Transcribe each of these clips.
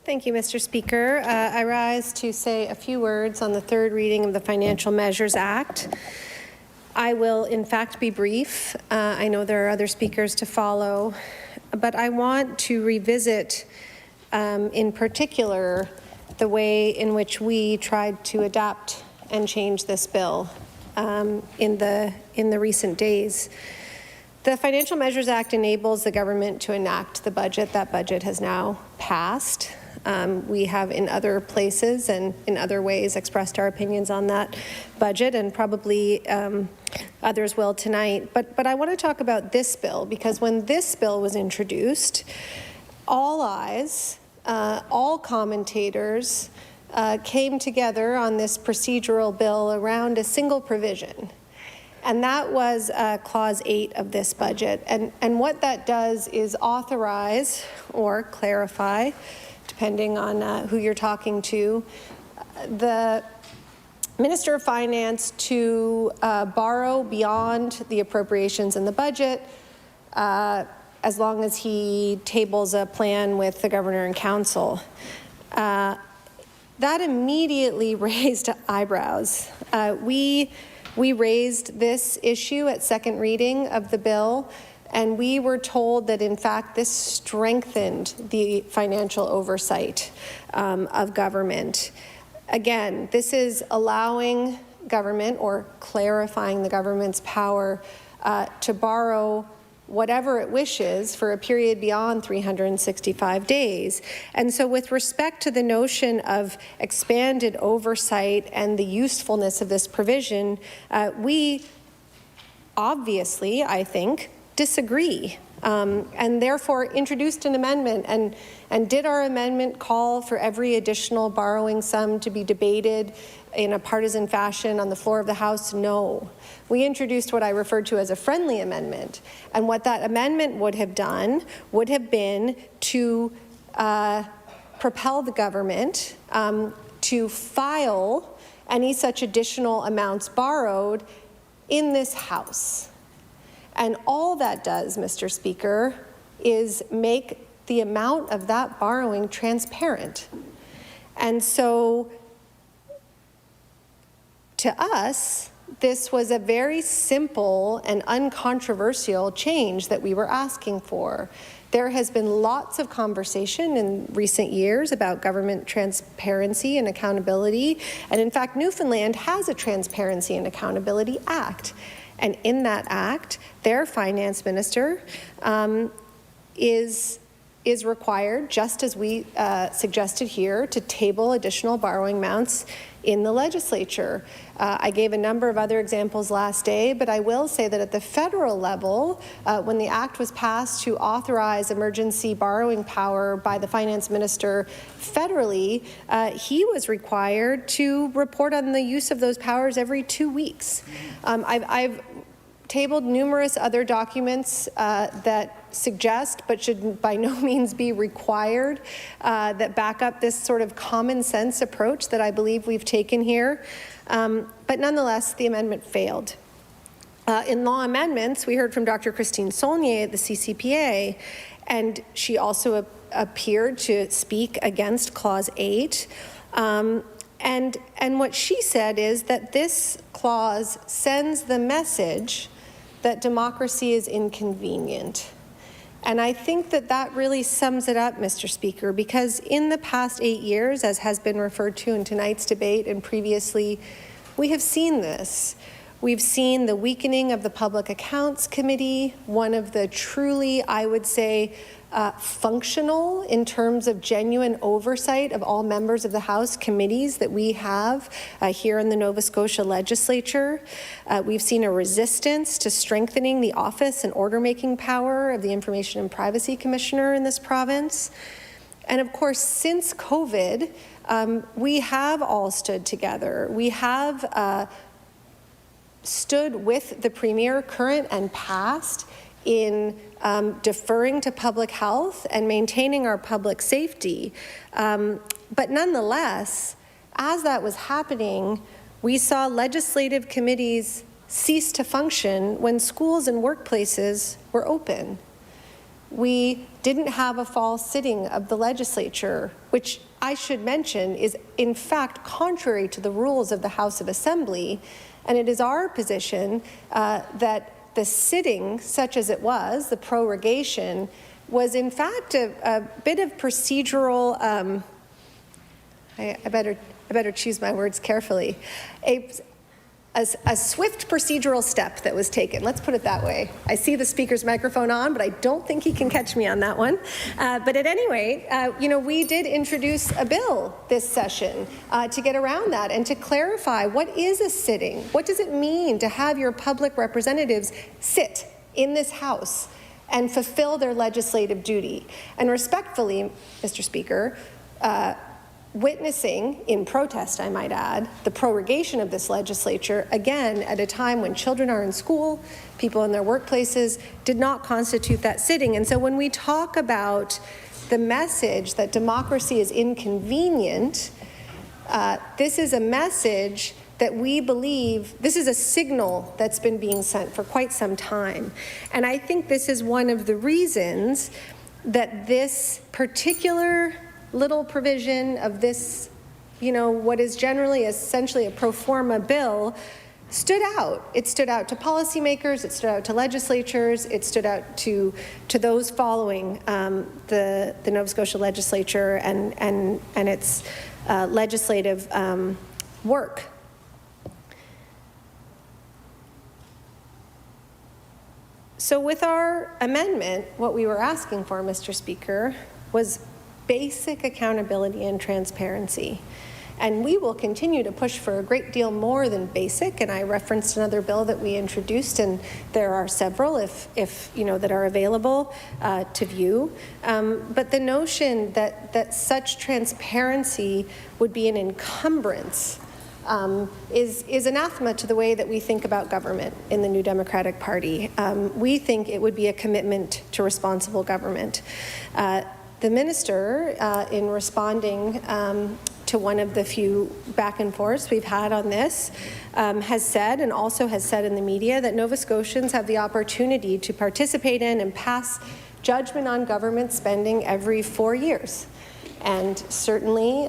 Thank you, Mr. Speaker. I rise to say a few words on the third reading of the Financial Measures Act. I will, in fact, be brief. I know there are other speakers to follow, but I want to revisit, in particular, the way in which we tried to adapt and change this bill in the recent days. The Financial Measures Act enables the government to enact the budget. That budget has now passed. We have in other places and in other ways expressed our opinions on that budget, and probably others will tonight. But I want to talk about this bill, because when this bill was introduced, all eyes, all commentators came together on this procedural bill around a single provision. And that was Clause 8 of this budget. And what that does is authorize or clarify, depending on who you're talking to, the Minister of Finance to borrow beyond the appropriations in the budget as long as he tables a plan with the Governor and Council. That immediately raised eyebrows. We raised this issue at second reading of the bill, and we were told that, in fact, this strengthened the financial oversight of government. Again, this is allowing government, or clarifying the government's power to borrow whatever it wishes for a period beyond 365 days. And so with respect to the notion of expanded oversight and the usefulness of this provision, we obviously, I think, disagree, and therefore introduced an amendment. And did our amendment call for every additional borrowing sum to be debated in a partisan fashion on the floor of the House? No. We introduced what I referred to as a friendly amendment. And what that amendment would have done would have been to propel the government to file any such additional amounts borrowed in this House. And all that does, Mr. Speaker, is make the amount of that borrowing transparent. And so, to us, this was a very simple and uncontroversial change that we were asking for. There has been lots of conversation in recent years about government transparency and accountability, and in fact, Newfoundland has a Transparency and Accountability Act. And in that act, their finance minister is required, just as we suggested here, to table additional borrowing amounts in the legislature. I gave a number of other examples last day, but I will say that at the federal level, when the act was passed to authorize emergency borrowing power by the finance minister federally, he was required to report on the use of those powers every 2 weeks. I've tabled numerous other documents that suggest, but should by no means be required, that back up this sort of common sense approach that I believe we've taken here. But nonetheless, the amendment failed. In law amendments, we heard from Dr. Christine Saulnier at the CCPA, and she also appeared to speak against Clause 8. And what she said is that this clause sends the message that democracy is inconvenient. And I think that that really sums it up, Mr. Speaker, because in the past 8 years, as has been referred to in tonight's debate and previously, we have seen this. We've seen the weakening of the Public Accounts Committee, one of the truly, I would say, functional in terms of genuine oversight of all members of the House committees that we have here in the Nova Scotia legislature. We've seen a resistance to strengthening the office and order-making power of the Information and Privacy Commissioner in this province. And of course, since COVID, we have all stood together. We have stood with the Premier, current and past, in deferring to public health and maintaining our public safety. But nonetheless, as that was happening, we saw legislative committees cease to function when schools and workplaces were open. We didn't have a fall sitting of the legislature, which I should mention is in fact contrary to the rules of the House of Assembly. And it is our position that the sitting, such as it was, the prorogation, was in fact a bit of procedural, I better choose my words carefully, a swift procedural step that was taken. Let's put it that way. I see the speaker's microphone on, but I don't think he can catch me on that one. But at any rate, we did introduce a bill this session to get around that and to clarify what is a sitting. What does it mean to have your public representatives sit in this House and fulfill their legislative duty? And respectfully, Mr. Speaker, witnessing, in protest I might add, the prorogation of this legislature, again at a time when children are in school, people in their workplaces, did not constitute that sitting. And so when we talk about the message that democracy is inconvenient, this is a message that we believe, this is a signal that's been being sent for quite some time. And I think this is one of the reasons that this particular little provision of this, what is generally essentially a pro forma bill stood out. It stood out to policymakers, it stood out to legislatures, it stood out to those following the Nova Scotia legislature and its legislative work. So with our amendment, what we were asking for, Mr. Speaker, was basic accountability and transparency. And we will continue to push for a great deal more than basic. And I referenced another bill that we introduced, and there are several, if that are available to view. But the notion that such transparency would be an encumbrance is anathema to the way that we think about government in the New Democratic Party. We think it would be a commitment to responsible government. The minister, in responding to one of the few back and forths we've had on this, has said, and also has said in the media, that Nova Scotians have the opportunity to participate in and pass judgment on government spending every 4 years. And certainly,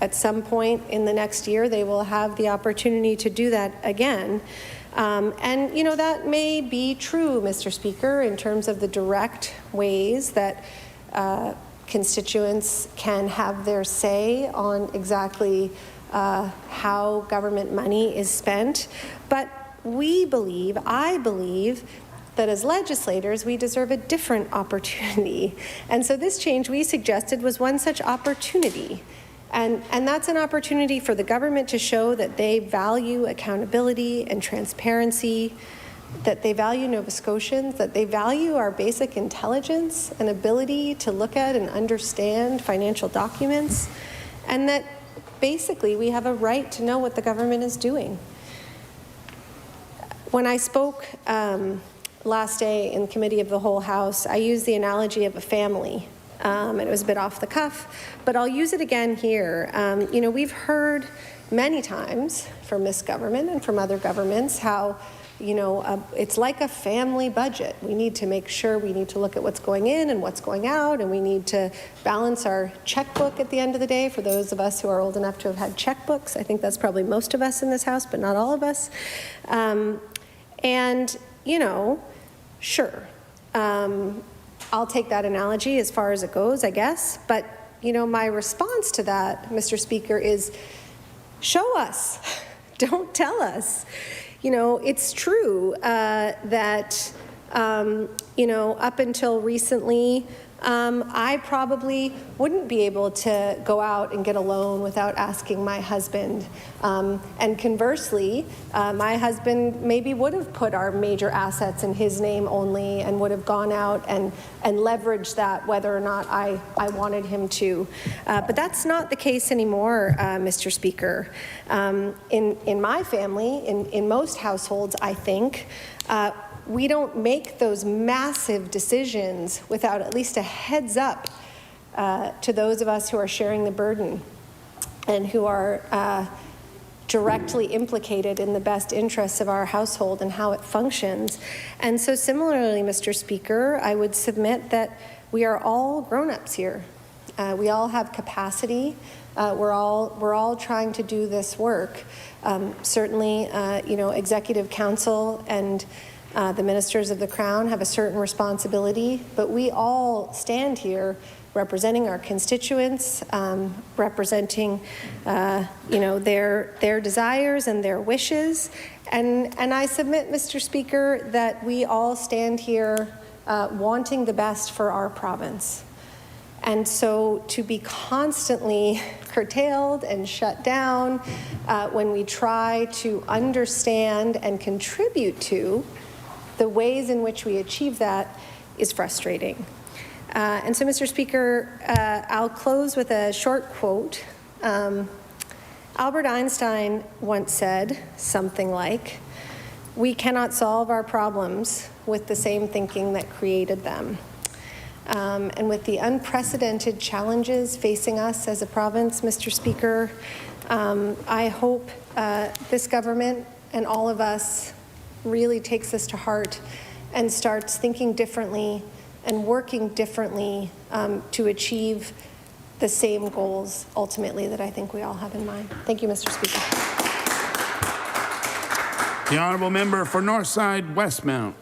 at some point in the next year, they will have the opportunity to do that again. And that may be true, Mr. Speaker, in terms of the direct ways that constituents can have their say on exactly how government money is spent. But I believe, that as legislators, we deserve a different opportunity. And so this change we suggested was one such opportunity. And that's an opportunity for the government to show that they value accountability and transparency, that they value Nova Scotians, that they value our basic intelligence and ability to look at and understand financial documents, and that basically we have a right to know what the government is doing. When I spoke last day in Committee of the Whole House, I used the analogy of a family. And it was a bit off the cuff, but I'll use it again here. We've heard many times from this government and from other governments how it's like a family budget. We need to make sure, we need to look at what's going in and what's going out, and we need to balance our checkbook at the end of the day. For those of us who are old enough to have had checkbooks, I think that's probably most of us in this House, but not all of us. Sure. I'll take that analogy as far as it goes, I guess. But, my response to that, Mr. Speaker, is show us. Don't tell us. It's true that, up until recently, I probably wouldn't be able to go out and get a loan without asking my husband. And conversely, my husband maybe would have put our major assets in his name only and would have gone out and leveraged that whether or not I wanted him to. But that's not the case anymore, Mr. Speaker. In my family, in most households, I think, we don't make those massive decisions without at least a heads up to those of us who are sharing the burden and who are directly implicated in the best interests of our household and how it functions. And so similarly, Mr. Speaker, I would submit that we are all grown-ups here. We all have capacity. We're all trying to do this work. Certainly, you know, Executive Council and the ministers of the Crown have a certain responsibility, but we all stand here representing our constituents, representing, you know, their desires and their wishes. And I submit, Mr. Speaker, that we all stand here wanting the best for our province. And so to be constantly curtailed and shut down when we try to understand and contribute to the ways in which we achieve that is frustrating. And so, Mr. Speaker, I'll close with a short quote. Albert Einstein once said something like, "We cannot solve our problems with the same thinking that created them." And with the unprecedented challenges facing us as a province, Mr. Speaker, I hope this government and all of us really takes this to heart and starts thinking differently and working differently to achieve the same goals ultimately that I think we all have in mind. Thank you, Mr. Speaker. The honourable member for Northside Westmount.